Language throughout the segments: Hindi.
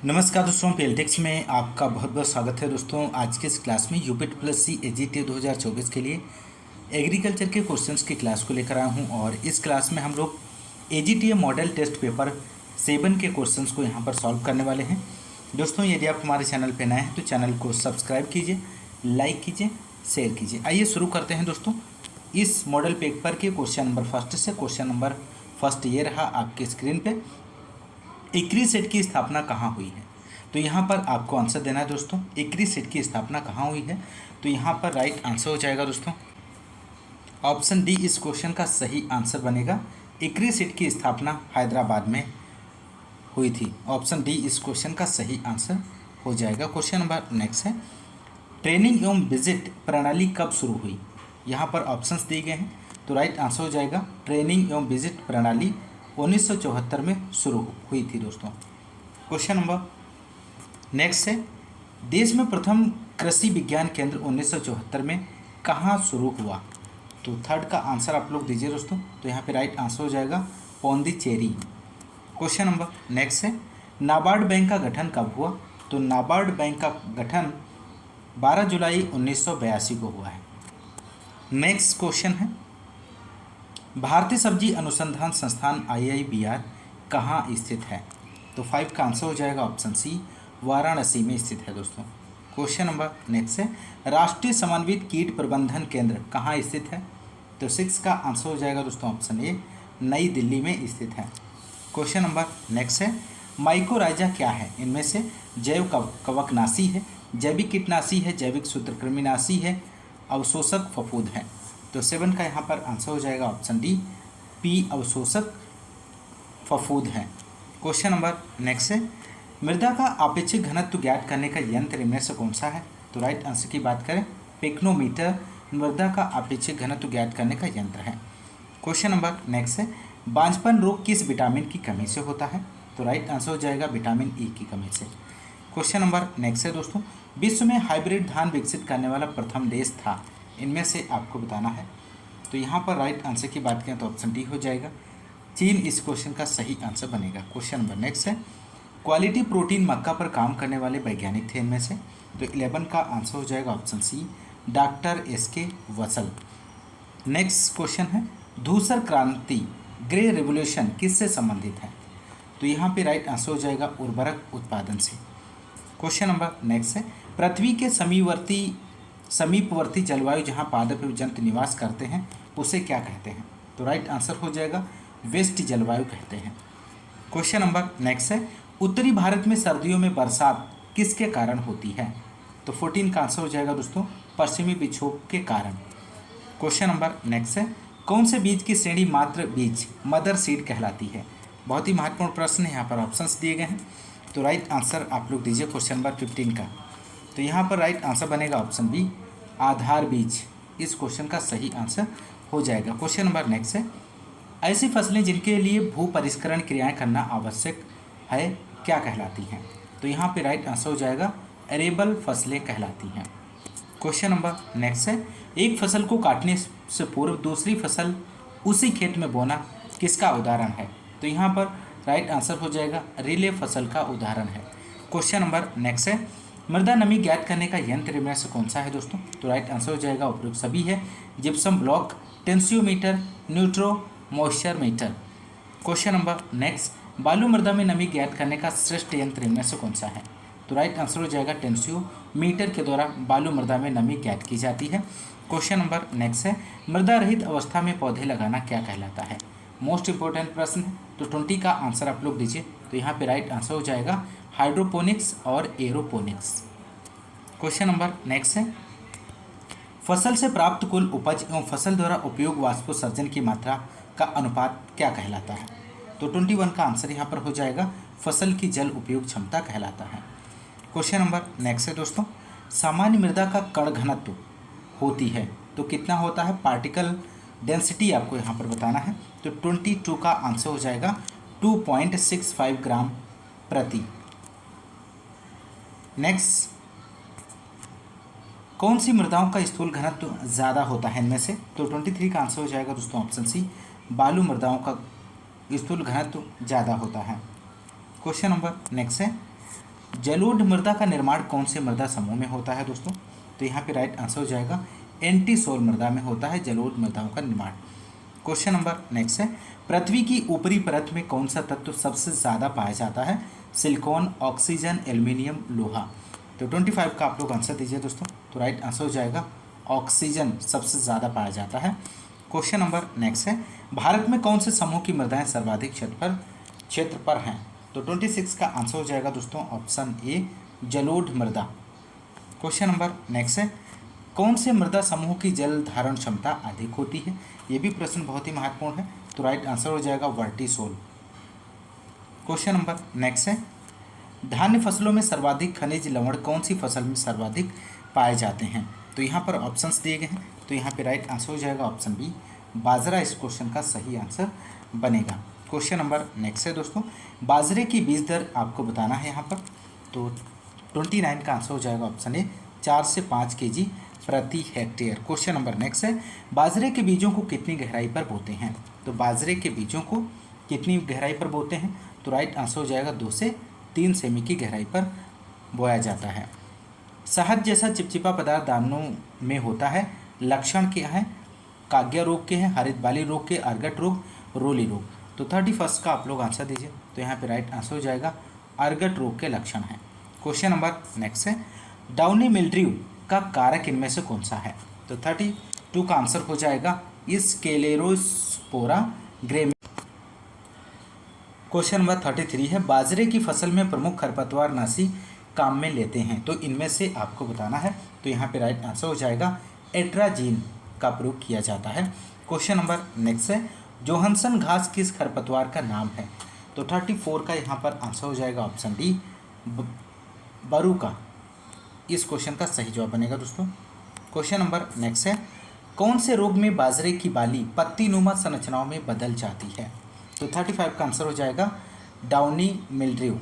नमस्कार दोस्तों, पेल्टिक्स में आपका बहुत बहुत स्वागत है। दोस्तों आज के इस क्लास में यूपिट प्लस सी एजीटी 2024 के लिए एग्रीकल्चर के क्वेश्चंस की क्लास को लेकर आया हूं। और इस क्लास में हम लोग एजीटी मॉडल टेस्ट पेपर 7 के क्वेश्चंस को यहां पर सॉल्व करने वाले हैं। दोस्तों यदि आप हमारे चैनल पर नए हैं तो चैनल को सब्सक्राइब कीजिए, लाइक कीजिए, शेयर कीजिए। आइए शुरू करते हैं दोस्तों। इस मॉडल पेपर के क्वेश्चन नंबर फर्स्ट से क्वेश्चन नंबर फर्स्ट ये रहा आपके स्क्रीन पे। एकरी सेट की स्थापना कहाँ हुई है? तो यहाँ पर आपको आंसर देना है दोस्तों। एकरी सेट की स्थापना कहाँ हुई है? तो यहाँ पर राइट आंसर हो जाएगा दोस्तों ऑप्शन डी इस क्वेश्चन का सही आंसर बनेगा। एकरी सेट की स्थापना हैदराबाद में हुई थी। ऑप्शन डी इस क्वेश्चन का सही आंसर हो जाएगा। क्वेश्चन नंबर नेक्स्ट है, ट्रेनिंग एवं विजिट प्रणाली कब शुरू हुई? यहाँ पर ऑप्शंस दिए गए हैं, तो राइट आंसर हो जाएगा ट्रेनिंग एवं विजिट प्रणाली 1974 में शुरू हुई थी दोस्तों। क्वेश्चन नंबर नेक्स्ट है, देश में प्रथम कृषि विज्ञान केंद्र 1974 में कहाँ शुरू हुआ? तो थर्ड का आंसर आप लोग दीजिए दोस्तों। तो यहाँ पे राइट आंसर हो जाएगा पौंडीचेरी। क्वेश्चन नंबर नेक्स्ट है, नाबार्ड बैंक का गठन कब हुआ? तो नाबार्ड बैंक का गठन 12 जुलाई 1982 को हुआ है। नेक्स्ट क्वेश्चन है, भारतीय सब्जी अनुसंधान संस्थान IIBR कहाँ स्थित है? तो 5 का आंसर हो जाएगा ऑप्शन सी, वाराणसी में स्थित है दोस्तों। क्वेश्चन नंबर नेक्स्ट है, राष्ट्रीय समन्वित कीट प्रबंधन केंद्र कहाँ स्थित है? तो 6 का आंसर हो जाएगा दोस्तों ऑप्शन ए, नई दिल्ली में स्थित है। क्वेश्चन नंबर नेक्स्ट है, माइकोराइजा क्या है? इनमें से जैव कवकनाशी है, जैविक कीटनाशी है, जैविक सूत्रकृमिनाशी है, अवशोषक फफूंद है। तो 7 का यहाँ पर आंसर हो जाएगा ऑप्शन डी, पी अवशोषक फफूंद है। क्वेश्चन नंबर नेक्स्ट है, मृदा का आपेक्षिक घनत्व ज्ञात करने का यंत्र इनमें से कौन सा है? तो राइट आंसर की बात करें, पिक्नोमीटर मृदा का आपेक्षिक घनत्व ज्ञात करने का यंत्र है। क्वेश्चन नंबर नेक्स्ट है, बांझपन रोग किस विटामिन की कमी से होता है? तो राइट आंसर हो जाएगा विटामिन ई की कमी से। क्वेश्चन नंबर नेक्स्ट है दोस्तों, विश्व में हाइब्रिड धान विकसित करने वाला प्रथम देश था, इनमें से आपको बताना है। तो यहाँ पर राइट आंसर की बात करें तो ऑप्शन डी हो जाएगा, चीन इस क्वेश्चन का सही आंसर बनेगा। क्वेश्चन नंबर नेक्स्ट है, क्वालिटी प्रोटीन मक्का पर काम करने वाले वैज्ञानिक थे इनमें से? तो 11 का आंसर हो जाएगा option C, doctor SK Vasal. Next question है, धूसर क्रांति ग्रे रेवोल्यूशन किससे संबंधित है? तो यहाँ पे राइट आंसर हो जाएगा उर्वरक उत्पादन से। क्वेश्चन नंबर नेक्स्ट है, पृथ्वी के समीपवर्ती जलवायु जहाँ पादप एवं जंतु निवास करते हैं उसे क्या कहते हैं? तो राइट आंसर हो जाएगा वेस्ट जलवायु कहते हैं। क्वेश्चन नंबर नेक्स्ट है, उत्तरी भारत में सर्दियों में बरसात किसके कारण होती है? तो 14 का आंसर हो जाएगा दोस्तों पश्चिमी विक्षोभ के कारण। क्वेश्चन नंबर नेक्स्ट है, कौन से बीज की श्रेणी मात्र बीज मदर सीड कहलाती है? बहुत ही महत्वपूर्ण प्रश्न है, यहाँ पर ऑप्शंस दिए गए हैं। तो राइट आंसर आप लोग दीजिए क्वेश्चन नंबर 15 का। तो यहाँ पर राइट आंसर बनेगा ऑप्शन बी, आधार बीज इस क्वेश्चन का सही आंसर हो जाएगा। क्वेश्चन नंबर नेक्स्ट है, ऐसी फसलें जिनके लिए भू परिष्करण क्रियाएं करना आवश्यक है क्या कहलाती हैं? तो यहाँ पे राइट आंसर हो जाएगा एरेबल फसलें कहलाती हैं। क्वेश्चन नंबर नेक्स्ट है, एक फसल को काटने से पूर्व दूसरी फसल उसी खेत में बोना किसका उदाहरण है? तो यहाँ पर राइट आंसर हो जाएगा रिले फसल का उदाहरण है। क्वेश्चन नंबर नेक्स्ट है, मृदा नमी ज्ञात करने का यंत्र इनमें से कौन सा है दोस्तों? तो राइट आंसर हो जाएगा उपयुक्त सभी है, gypsum block, tensiometer, neutron moisture meter. Question number next, बालू मृदा में नमी ज्ञात करने का श्रेष्ठ यंत्र इनमें से कौन सा है? तो राइट आंसर हो जाएगा टेंसियोमीटर के द्वारा बालू मृदा में नमी ज्ञात की जाती है। क्वेश्चन नंबर नेक्स्ट है, मृदा रहित अवस्था में पौधे लगाना क्या कहलाता है? मोस्ट इंपॉर्टेंट प्रश्न है, तो 20 का आंसर आप लोग दीजिए। तो यहाँ पे राइट आंसर हो जाएगा हाइड्रोपोनिक्स और एरोपोनिक्स। क्वेश्चन नंबर नेक्स्ट है, फसल से प्राप्त कुल उपज एवं फसल द्वारा उपयोग वाष्पोत्सर्जन की मात्रा का अनुपात क्या कहलाता है? तो 21 का आंसर यहाँ पर हो जाएगा फसल की जल उपयोग क्षमता कहलाता है। क्वेश्चन नंबर नेक्स्ट है दोस्तों, सामान्य मृदा का कण घनत्व होती है तो कितना होता है? पार्टिकल डेंसिटी आपको यहाँ पर बताना है। तो 22 का आंसर हो जाएगा 2.65 ग्राम प्रति। नेक्स्ट, कौन सी मृदाओं का स्थूल घनत्व ज़्यादा होता है इनमें से? तो 23 का आंसर हो जाएगा दोस्तों ऑप्शन सी, बालू मृदाओं का स्थूल घनत्व ज़्यादा होता है। क्वेश्चन नंबर नेक्स्ट है, जलोढ़ मृदा का निर्माण कौन से मृदा समूह में होता है दोस्तों? तो यहाँ पे राइट आंसर हो जाएगा एंटी सोल मृदा में होता है जलोढ़ मृदाओं का निर्माण। क्वेश्चन नंबर नेक्स्ट है, पृथ्वी की ऊपरी परत में कौन सा तत्व सबसे ज़्यादा पाया जाता है? सिलिकॉन, ऑक्सीजन, एल्यूमिनियम, लोहा। तो 25 का आप लोग आंसर दीजिए दोस्तों। तो राइट आंसर हो जाएगा ऑक्सीजन सबसे ज़्यादा पाया जाता है। क्वेश्चन नंबर नेक्स्ट है, भारत में कौन से समूह की मृदाएं सर्वाधिक क्षेत्र पर हैं? तो 26 का आंसर हो जाएगा दोस्तों ऑप्शन ए, जलोढ़ मृदा। क्वेश्चन नंबर नेक्स्ट है, कौन से मृदा समूह की जल धारण क्षमता अधिक होती है? ये भी प्रश्न बहुत ही महत्वपूर्ण है। तो राइट आंसर हो जाएगा वर्टिसोल। क्वेश्चन नंबर नेक्स्ट है, धान्य फसलों में सर्वाधिक खनिज लवण कौन सी फसल में सर्वाधिक पाए जाते हैं? तो यहाँ पर ऑप्शंस दिए गए हैं। तो यहाँ पे राइट आंसर हो जाएगा ऑप्शन बी, बाजरा इस क्वेश्चन का सही आंसर बनेगा। क्वेश्चन नंबर नेक्स्ट है दोस्तों, बाजरे की बीज दर आपको बताना है यहाँ पर। तो 29 का आंसर हो जाएगा ऑप्शन ए, 4 से 5 kg प्रति हेक्टेयर। क्वेश्चन नंबर नेक्स्ट है, बाजरे के बीजों को कितनी गहराई पर बोते हैं? तो बाजरे के बीजों को कितनी गहराई पर बोते हैं? तो राइट आंसर हो जाएगा 2 से 3 सेमी की गहराई पर बोया जाता है। शहद जैसा चिपचिपा पदार्थ दानों में होता है, लक्षण क्या है? काग्या रोग के हैं, हरित बाली रोग के, अर्गट रोग, रोली रोग। तो 31 का आप लोग आंसर दीजिए। तो यहाँ पे राइट आंसर हो जाएगा अर्गट रोग के लक्षण हैं। क्वेश्चन नंबर नेक्स्ट है, डाउनी मिल्ड्यू का कारक इनमें से कौन सा है? तो 32 का आंसर हो जाएगा स्क्लेरोस्पोरा ग्रेमी। क्वेश्चन नंबर 33 है, बाजरे की फसल में प्रमुख खरपतवार नाशी काम में लेते हैं, तो इनमें से आपको बताना है। तो यहाँ पे राइट आंसर हो जाएगा एट्राजीन का प्रयोग किया जाता है। क्वेश्चन नंबर नेक्स्ट है, जोहानसन घास किस खरपतवार का नाम है? तो 34 का यहाँ पर आंसर हो जाएगा ऑप्शन डी, बरू का इस क्वेश्चन का सही जवाब बनेगा दोस्तों। क्वेश्चन नंबर नेक्स्ट है, कौन से रोग में बाजरे की बाली पत्तीनुमा संरचनाओं में बदल जाती है? तो 35 का आंसर हो जाएगा downy mildew.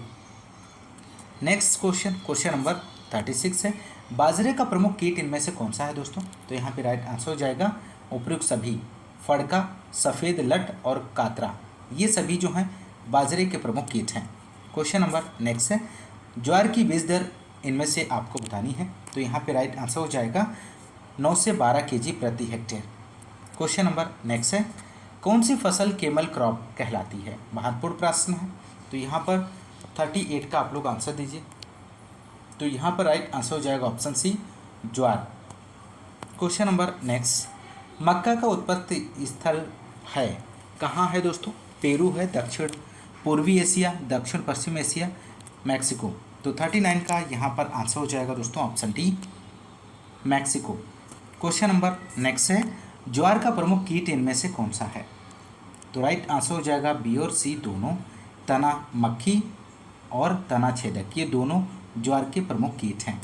Next question number 36 है, बाजरे का प्रमुख कीट इनमें से कौन सा है दोस्तों? तो यहाँ पे राइट आंसर हो जाएगा उपयुक्त सभी, फड़का, सफ़ेद लट और कातरा, ये सभी जो हैं बाजरे के प्रमुख कीट हैं। क्वेश्चन नंबर नेक्स्ट है, ज्वार की बीज दर इनमें से आपको बतानी है। तो यहाँ पे राइट आंसर हो जाएगा 9 से 12 kg प्रति हेक्टेयर। क्वेश्चन नंबर नेक्स्ट है, कौन सी फसल केमल क्रॉप कहलाती है? महत्वपूर्ण प्रश्न है। तो यहाँ पर 38 का आप लोग आंसर दीजिए। तो यहाँ पर राइट आंसर हो जाएगा ऑप्शन सी, ज्वार। क्वेश्चन नंबर नेक्स्ट, मक्का का उत्पत्ति स्थल है कहाँ है दोस्तों? पेरू है, दक्षिण पूर्वी एशिया, दक्षिण पश्चिम एशिया, मैक्सिको। तो 39 का यहाँ पर आंसर हो जाएगा दोस्तों option D, Mexico. Question number next है, ज्वार का प्रमुख कीट इनमें से कौन सा है? तो राइट आंसर हो जाएगा बी और सी दोनों, तना मक्खी और तना छेदक, ये दोनों ज्वार के प्रमुख कीट हैं।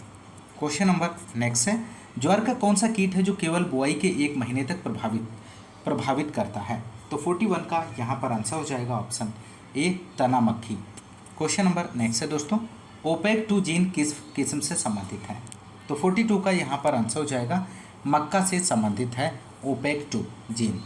क्वेश्चन नंबर नेक्स्ट है, ज्वार का कौन सा कीट है जो केवल बुआई के 1 महीने तक प्रभावित करता है? तो 41 का यहाँ पर आंसर हो जाएगा ऑप्शन ए, तना मक्खी। क्वेश्चन नंबर नेक्स्ट है दोस्तों, OPEC2 जीन किस किस्म से संबंधित है? तो 42 का यहाँ पर आंसर हो जाएगा मक्का से संबंधित है OPEC2 जीन।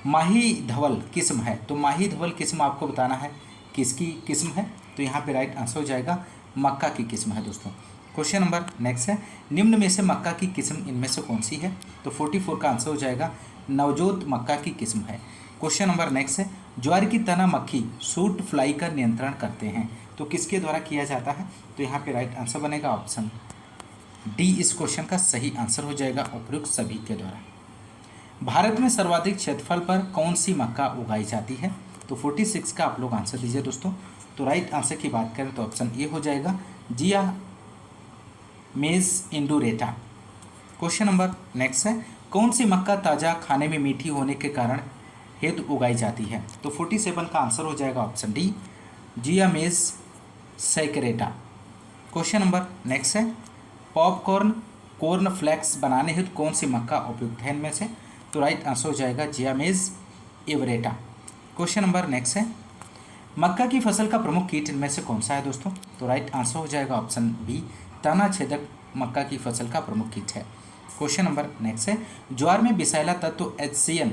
माही धवल किस्म है, तो माही धवल किस्म आपको बताना है किसकी किस्म है? तो यहाँ पे राइट आंसर हो जाएगा मक्का की किस्म है दोस्तों। क्वेश्चन नंबर नेक्स्ट है, निम्न में से मक्का की किस्म इनमें से कौन सी है? तो 44 का आंसर हो जाएगा नवजोत मक्का की किस्म है। क्वेश्चन नंबर नेक्स्ट है, ज्वार की तना मक्खी सूट फ्लाई का नियंत्रण करते हैं, तो किसके द्वारा किया जाता है? तो यहाँ पे राइट आंसर बनेगा ऑप्शन डी, इस क्वेश्चन का सही आंसर हो जाएगा उपयुक्त सभी के द्वारा। भारत में सर्वाधिक क्षेत्रफल पर कौन सी मक्का उगाई जाती है? तो 46 का आप लोग आंसर दीजिए दोस्तों। तो राइट आंसर की बात करें तो ऑप्शन ए हो जाएगा, जिया मेज इंडोरेटा। क्वेश्चन नंबर नेक्स्ट है, कौन सी मक्का ताज़ा खाने में मीठी होने के कारण हेतु उगाई जाती है? तो 47 का आंसर हो जाएगा ऑप्शन डी, जिया मेज सैकरेटा। क्वेश्चन नंबर नेक्स्ट है, पॉपकॉर्न कॉर्न फ्लेक्स बनाने हेतु कौन सी मक्का उपयुक्त है इनमें से? तो राइट आंसर हो जाएगा जियामेज एवरेटा। क्वेश्चन नंबर नेक्स्ट है, मक्का की फसल का प्रमुख कीट इनमें से कौन सा है दोस्तों? तो राइट आंसर हो जाएगा ऑप्शन बी, तना छेदक मक्का की फसल का प्रमुख कीट है। क्वेश्चन नंबर नेक्स्ट है, ज्वार में विषैला तत्व HCl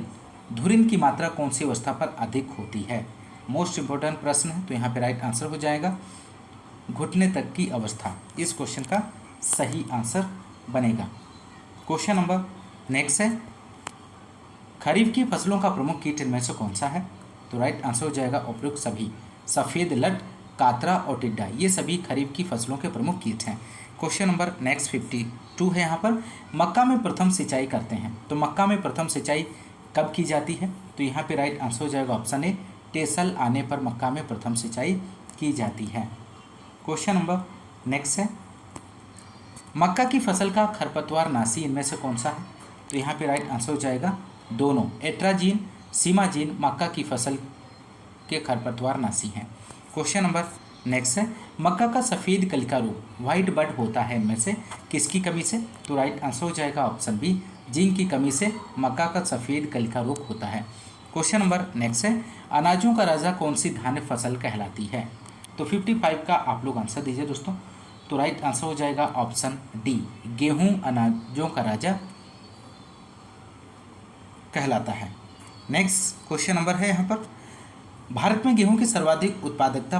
धुरिन की मात्रा कौन सी अवस्था पर अधिक होती है? मोस्ट इंपॉर्टेंट प्रश्न है। तो यहाँ पे राइट आंसर हो जाएगा घुटने तक की अवस्था इस क्वेश्चन का सही आंसर बनेगा। क्वेश्चन नंबर नेक्स्ट है, खरीफ की फसलों का प्रमुख कीट इनमें से कौन सा है? तो राइट आंसर हो जाएगा उपयुक्त सभी, सफ़ेद लट, कातरा और टिड्डा, ये सभी खरीफ की फसलों के प्रमुख कीट हैं। क्वेश्चन नंबर नेक्स्ट 52 है यहाँ पर, मक्का में प्रथम सिंचाई करते हैं, तो मक्का में प्रथम सिंचाई कब की जाती है? तो यहाँ पे राइट आंसर हो जाएगा ऑप्शन ए, टेसल आने पर मक्का में प्रथम सिंचाई की जाती है। क्वेश्चन नंबर नेक्स्ट है, मक्का की फसल का खरपतवार नाशी इनमें से कौन सा है? तो यहाँ पे राइट आंसर हो जाएगा दोनों, एट्राजीन, सीमाजीन मक्का की फसल के खरपतवार नाशी हैं। क्वेश्चन नंबर नेक्स्ट है, मक्का का सफ़ेद कलिका रोग व्हाइट बड होता है इनमें से किसकी कमी से? तो राइट आंसर हो जाएगा ऑप्शन बी, जिंक की कमी से मक्का का सफ़ेद कलिका रोग होता है। क्वेश्चन नंबर नेक्स्ट है, अनाजों का राजा कौन सी धान्य फसल कहलाती है? तो 55 का आप लोग आंसर दीजिए दोस्तों। तो राइट आंसर हो जाएगा ऑप्शन डी, गेहूं अनाजों का राजा कहलाता है। नेक्स्ट क्वेश्चन नंबर है यहाँ पर, भारत में गेहूं की सर्वाधिक उत्पादकता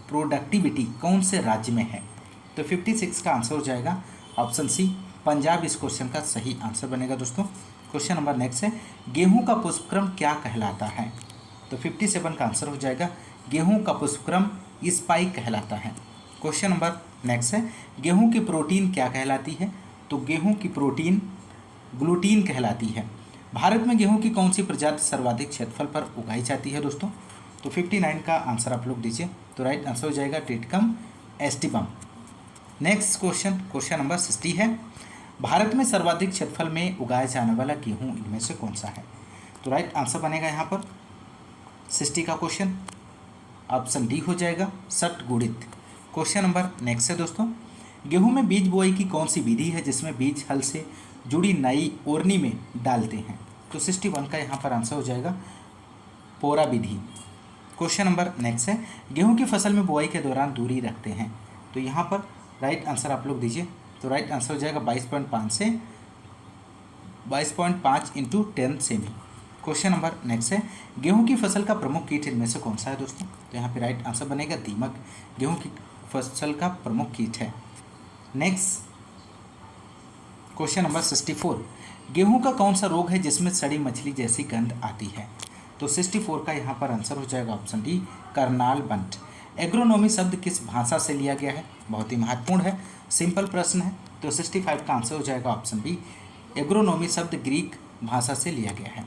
प्रोडक्टिविटी कौन से राज्य में है? तो 56 का आंसर हो जाएगा ऑप्शन सी, पंजाब इस क्वेश्चन का सही आंसर बनेगा दोस्तों। क्वेश्चन नंबर नेक्स्ट है, गेहूं का पुष्पक्रम क्या कहलाता है? तो 57 का आंसर हो जाएगा, गेहूं का पुष्पक्रम स्पाइक कहलाता है। क्वेश्चन नंबर नेक्स्ट है, गेहूं की प्रोटीन क्या कहलाती है? तो गेहूं की प्रोटीन ग्लूटीन कहलाती है। भारत में गेहूं की कौन सी प्रजाति सर्वाधिक क्षेत्रफल पर उगाई जाती है दोस्तों? तो 59 का आंसर आप लोग दीजिए। तो राइट आंसर हो जाएगा टिटकम एस्टिपम। नेक्स्ट क्वेश्चन नंबर 60 है, भारत में सर्वाधिक क्षेत्रफल में उगाया जाने वाला गेहूं इनमें से कौन सा है? तो राइट आंसर बनेगा यहाँ पर 60 का क्वेश्चन ऑप्शन डी हो जाएगा, सटगुणित। क्वेश्चन नंबर नेक्स्ट है दोस्तों, गेहूं में बीज बुआई की कौन सी विधि है जिसमें बीज हल से जुड़ी नई ओरनी में डालते हैं? तो 61 का यहाँ पर आंसर हो जाएगा पोरा विधि। क्वेश्चन नंबर नेक्स्ट है, गेहूं की फसल में बुआई के दौरान दूरी रखते हैं, तो यहाँ पर राइट आंसर आप लोग दीजिए। तो राइट आंसर हो जाएगा 22.5 से 22.5 into 10 semi. Question number next है, गेहूं की फसल का प्रमुख कीट इनमें से कौन सा है दोस्तों? तो यहाँ पे राइट आंसर बनेगा दीमक, गेहूं की फसल का प्रमुख कीट है। नेक्स्ट क्वेश्चन नंबर 64, गेहूं का कौन सा रोग है जिसमें सड़ी मछली जैसी गंध आती है? तो 64 का यहाँ पर आंसर हो जाएगा ऑप्शन डी, करनाल बंट। एग्रोनॉमी शब्द किस भाषा से लिया गया है? बहुत ही महत्वपूर्ण है, सिंपल प्रश्न है। तो 65 का आंसर हो जाएगा ऑप्शन बी, एग्रोनॉमी शब्द ग्रीक भाषा से लिया गया है।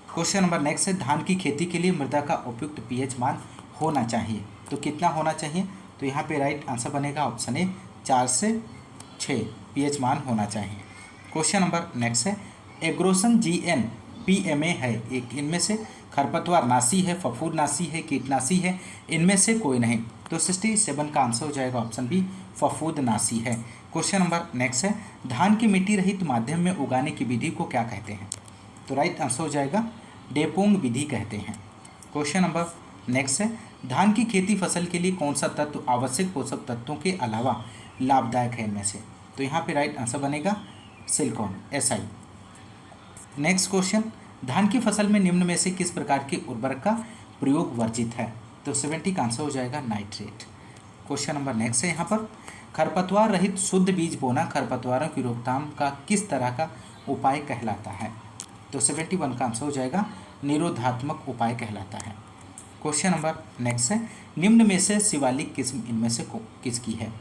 क्वेश्चन नंबर नेक्स्ट है, धान की खेती के लिए मृदा का उपयुक्त पीएच मान होना चाहिए, तो कितना होना चाहिए? तो यहाँ पे राइट आंसर बनेगा ऑप्शन ए, 4 से 6 पीएच मान होना चाहिए। क्वेश्चन नंबर नेक्स्ट है, एग्रोसन जीएन पीएमए है एक, इनमें से खरपतवार नाशी है, फफूंद नाशी है, कीटनाशी है, इनमें से कोई नहीं। तो 67 का आंसर हो जाएगा ऑप्शन बी, फफूंद नाशी है। क्वेश्चन नंबर नेक्स्ट है, धान की मिट्टी रहित माध्यम में उगाने की विधि को क्या कहते हैं? तो राइट आंसर हो जाएगा डेपोंग विधि कहते हैं। क्वेश्चन नंबर नेक्स्ट है, धान की खेती फसल के लिए कौन सा तत्व आवश्यक पोषक तत्वों के अलावा लाभदायक है इनमें से? तो यहाँ पे राइट आंसर बनेगा सिलिकॉन SI। नेक्स्ट क्वेश्चन, धान की फसल में निम्न में से किस प्रकार के उर्वरक का प्रयोग वर्जित है? तो 70 का आंसर हो जाएगा नाइट्रेट। क्वेश्चन नंबर नेक्स्ट है यहाँ पर, खरपतवार रहित शुद्ध बीज बोना खरपतवारों की रोकथाम का किस तरह का उपाय कहलाता है? तो 71 का आंसर हो जाएगा निरोधात्मक उपाय कहलाता है। क्वेश्चन नंबर नेक्स्ट है, निम्न में से शिवालिक किस्म इनमें से किसकी है?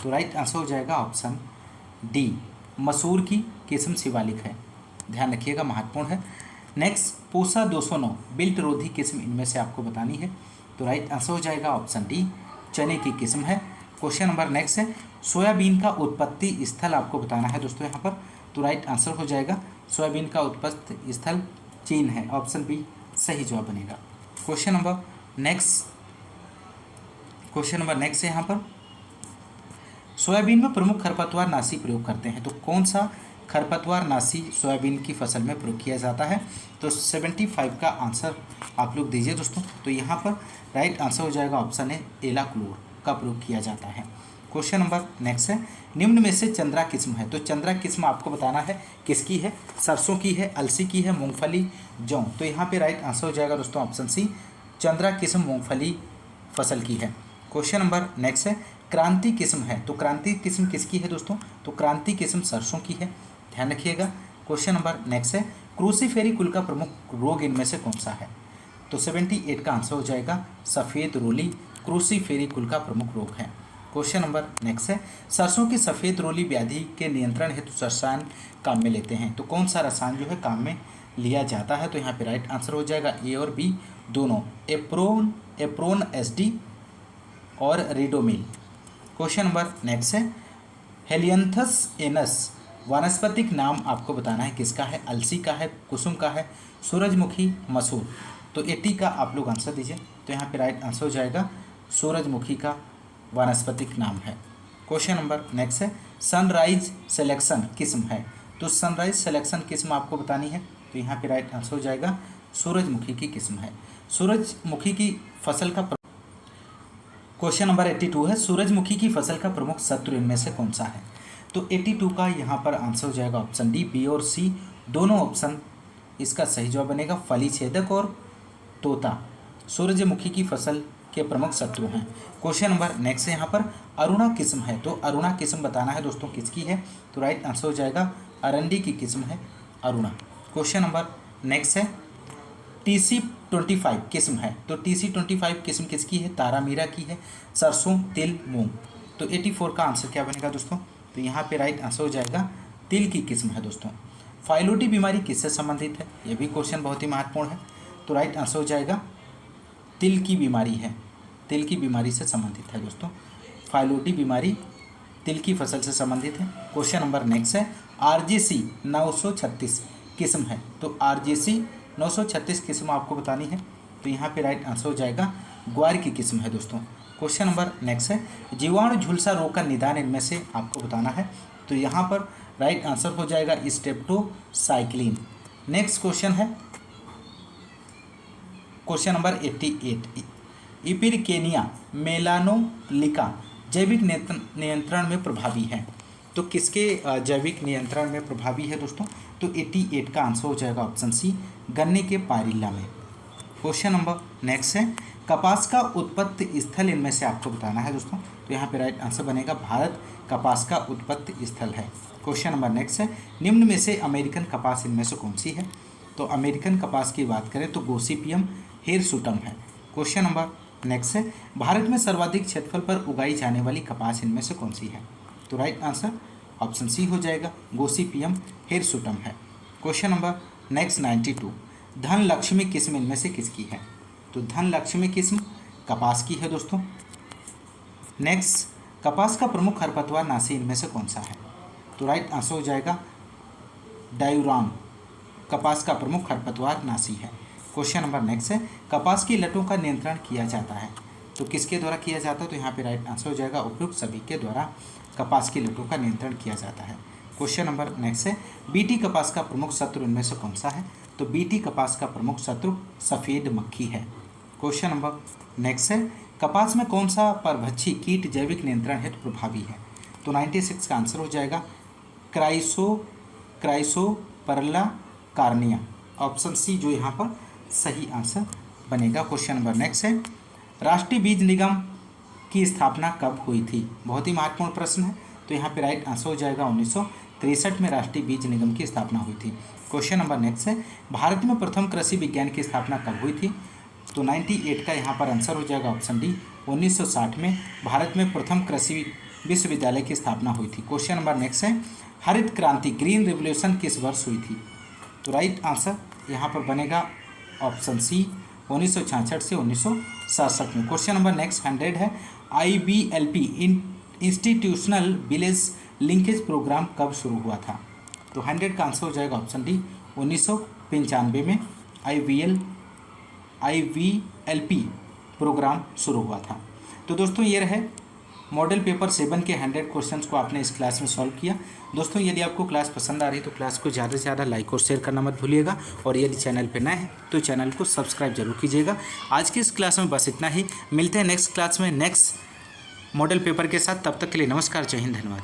तो राइट आंसर हो जाएगा ऑप्शन डी, मसूर की किस्म शिवालिक है, ध्यान रखिएगा, महत्वपूर्ण है। नेक्स्ट, पूसा 209 बिल्ट रोधी किस्म इनमें से आपको बतानी है, तो राइट आंसर हो जाएगा ऑप्शन डी, चने की किस्म है। क्वेश्चन नंबर नेक्स्ट है, सोयाबीन का उत्पत्ति स्थल आपको बताना है दोस्तों यहाँ पर, तो राइट आंसर हो जाएगा सोयाबीन का उत्पत्ति स्थल चीन है, ऑप्शन बी सही जवाब बनेगा। क्वेश्चन नंबर नेक्स्ट है यहाँ पर, सोयाबीन में प्रमुख खरपतवार नाशी प्रयोग करते हैं, तो कौन सा खरपतवार नाशी सोयाबीन की फसल में प्रयोग किया जाता है? तो 75 का आंसर आप लोग दीजिए दोस्तों। तो यहाँ पर राइट आंसर हो जाएगा ऑप्शन ए, एलाक्लोर का प्रयोग किया जाता है। क्वेश्चन नंबर नेक्स्ट है, निम्न में से चंद्रा किस्म है, तो चंद्रा किस्म आपको बताना है किसकी है? सरसों की है, अलसी की है, मूंगफली, जौ। तो यहाँ पे राइट आंसर हो जाएगा दोस्तों ऑप्शन सी, चंद्रा किस्म मूंगफली फसल की है। क्वेश्चन नंबर नेक्स्ट है क्रांति किस्म है, तो क्रांति किस्म किसकी है दोस्तों, तो क्रांति किस्म सरसों की है, ध्यान रखिएगा। क्वेश्चन नंबर नेक्स्ट है क्रूसीफेरी कुल का प्रमुख रोग इनमें से कौन सा है, तो 78 का आंसर हो जाएगा सफ़ेद रोली क्रूसीफेरी कुल का प्रमुख रोग है। क्वेश्चन नंबर नेक्स्ट है सरसों की सफ़ेद रोली व्याधि के नियंत्रण हेतु रसायन काम में लेते हैं, तो कौन सा रसायन जो है काम में लिया जाता है, तो यहाँ पे राइट आंसर हो जाएगा ए और बी दोनों, एप्रोन एसडी और रिडोमिल। क्वेश्चन नंबर नेक्स्ट है हेलियंथस एनस वानस्पतिक नाम आपको बताना है किसका है, अलसी का है, कुसुम का है, सूरजमुखी, मसूर, तो 80 का आप लोग आंसर दीजिए, तो यहाँ पे राइट आंसर हो जाएगा सूरजमुखी का वानस्पतिक नाम है। क्वेश्चन नंबर नेक्स्ट है सनराइज सिलेक्शन किस्म है, तो सनराइज सिलेक्शन किस्म आपको बतानी है, तो यहाँ पे राइट आंसर हो जाएगा सूरजमुखी की किस्म है। सूरजमुखी की फसल का क्वेश्चन नंबर 82 है सूरजमुखी की फसल का प्रमुख शत्रु इनमें से कौन सा है, तो 82 का यहाँ पर आंसर हो जाएगा ऑप्शन डी, बी और सी दोनों ऑप्शन इसका सही जवाब बनेगा। फली छेदक और तोता सूरजमुखी की फसल के प्रमुख शत्रु हैं। क्वेश्चन नंबर नेक्स्ट है यहाँ पर अरुणा किस्म है, तो अरुणा किस्म बताना है दोस्तों किसकी है, तो राइट आंसर हो जाएगा अरंडी की किस्म है अरुणा। क्वेश्चन नंबर नेक्स्ट है TC25 किस्म है, तो TC25 किस्म किसकी है, तारामीरा की है, सरसों, तिल, मूंग, तो 84 का आंसर क्या बनेगा दोस्तों, तो यहाँ पे राइट आंसर हो जाएगा तिल की किस्म है दोस्तों। फाइलोटी बीमारी किससे संबंधित है, ये भी क्वेश्चन बहुत ही महत्वपूर्ण है, तो राइट आंसर हो जाएगा तिल की बीमारी है, तिल की बीमारी से संबंधित है दोस्तों। फाइलोटी बीमारी तिल की फसल से संबंधित है। क्वेश्चन नंबर नेक्स्ट है RGC 936 किस्म है, तो RGC 936 किस्म आपको बतानी है, तो यहाँ पे राइट आंसर हो जाएगा ग्वार की किस्म है दोस्तों। क्वेश्चन नंबर नेक्स्ट है जीवाणु झुलसा रोग का निदान इनमें से आपको बताना है, तो यहाँ पर राइट आंसर हो जाएगा स्ट्रेप्टोसाइक्लिन। नेक्स्ट क्वेश्चन है क्वेश्चन नंबर 88 इपिरकेनिया मेलानोलिका जैविक नियंत्रण में प्रभावी है, तो किसके जैविक नियंत्रण में प्रभावी है दोस्तों, तो 88 का आंसर हो जाएगा ऑप्शन सी, गन्ने के पारिल्ला में। क्वेश्चन नंबर नेक्स्ट है कपास का उत्पत्ति स्थल इनमें से आपको बताना है दोस्तों, तो यहाँ पे राइट आंसर बनेगा भारत कपास का उत्पत्ति स्थल है। क्वेश्चन नंबर नेक्स्ट है निम्न में से अमेरिकन कपास इनमें से कौन सी है, तो अमेरिकन कपास की बात करें तो गोसिपियम हिरसुटम है। क्वेश्चन नंबर नेक्स्ट है भारत में सर्वाधिक क्षेत्रफल पर उगाई जाने वाली कपास इनमें से कौन सी है, तो राइट आंसर ऑप्शन सी हो जाएगा गोसिपियम हिरसुटम है। क्वेश्चन नंबर नेक्स्ट 92 धन लक्ष्मी किस्म इनमें से किसकी है, तो धन लक्ष्मी किस्म कपास की है दोस्तों। नेक्स्ट कपास का प्रमुख खरपतवार नाशी इनमें से कौन सा है, तो राइट आंसर हो जाएगा डायूराम कपास का प्रमुख खरपतवार नाशी है। क्वेश्चन नंबर नेक्स्ट है कपास की लटों का नियंत्रण किया जाता है, तो किसके द्वारा किया जाता है, तो यहाँ पे राइट आंसर हो जाएगा उपयुक्त सभी के द्वारा कपास की लटों का नियंत्रण किया जाता है। क्वेश्चन नंबर नेक्स्ट है बीटी कपास का प्रमुख शत्रु इनमें से कौन सा है, तो बीटी कपास का प्रमुख शत्रु सफ़ेद मक्खी है। क्वेश्चन नंबर नेक्स्ट है कपास में कौन सा परभक्षी कीट जैविक नियंत्रण हेतु प्रभावी है, तो 96 का आंसर हो जाएगा क्राइसोपरला कार्निया, ऑप्शन सी जो यहाँ पर सही आंसर बनेगा। क्वेश्चन नंबर नेक्स्ट है राष्ट्रीय बीज निगम की स्थापना कब हुई थी, बहुत ही महत्वपूर्ण प्रश्न है, तो यहाँ पे राइट आंसर हो जाएगा 1963 में राष्ट्रीय बीज निगम की स्थापना हुई थी। क्वेश्चन नंबर नेक्स्ट है भारत में प्रथम कृषि विज्ञान की स्थापना कब हुई थी, तो 98 का यहाँ पर आंसर हो जाएगा ऑप्शन डी 1960 में भारत में प्रथम कृषि विश्वविद्यालय की स्थापना हुई थी। क्वेश्चन नंबर नेक्स्ट है हरित क्रांति ग्रीन रिवोल्यूशन किस वर्ष हुई थी, तो राइट आंसर यहाँ पर बनेगा ऑप्शन सी 1966 से 1967 में। क्वेश्चन नंबर नेक्स्ट 100 है IBLP institutional village linkage programme कब शुरू हुआ था, तो 100 का आंसर हो जाएगा ऑप्शन डी 1995 में IBLP प्रोग्राम शुरू हुआ था। तो दोस्तों ये रहे मॉडल पेपर 7 के 100 क्वेश्चंस को आपने इस क्लास में सॉल्व किया। दोस्तों यदि आपको क्लास पसंद आ रही है तो क्लास को ज़्यादा से ज़्यादा लाइक और शेयर करना मत भूलिएगा, और यदि चैनल पर नए हैं तो चैनल को सब्सक्राइब जरूर कीजिएगा। आज की इस क्लास में बस इतना ही, मिलते हैं नेक्स्ट क्लास में नेक्स्ट मॉडल पेपर के साथ। तब तक के लिए नमस्कार, जय हिंद, धन्यवाद।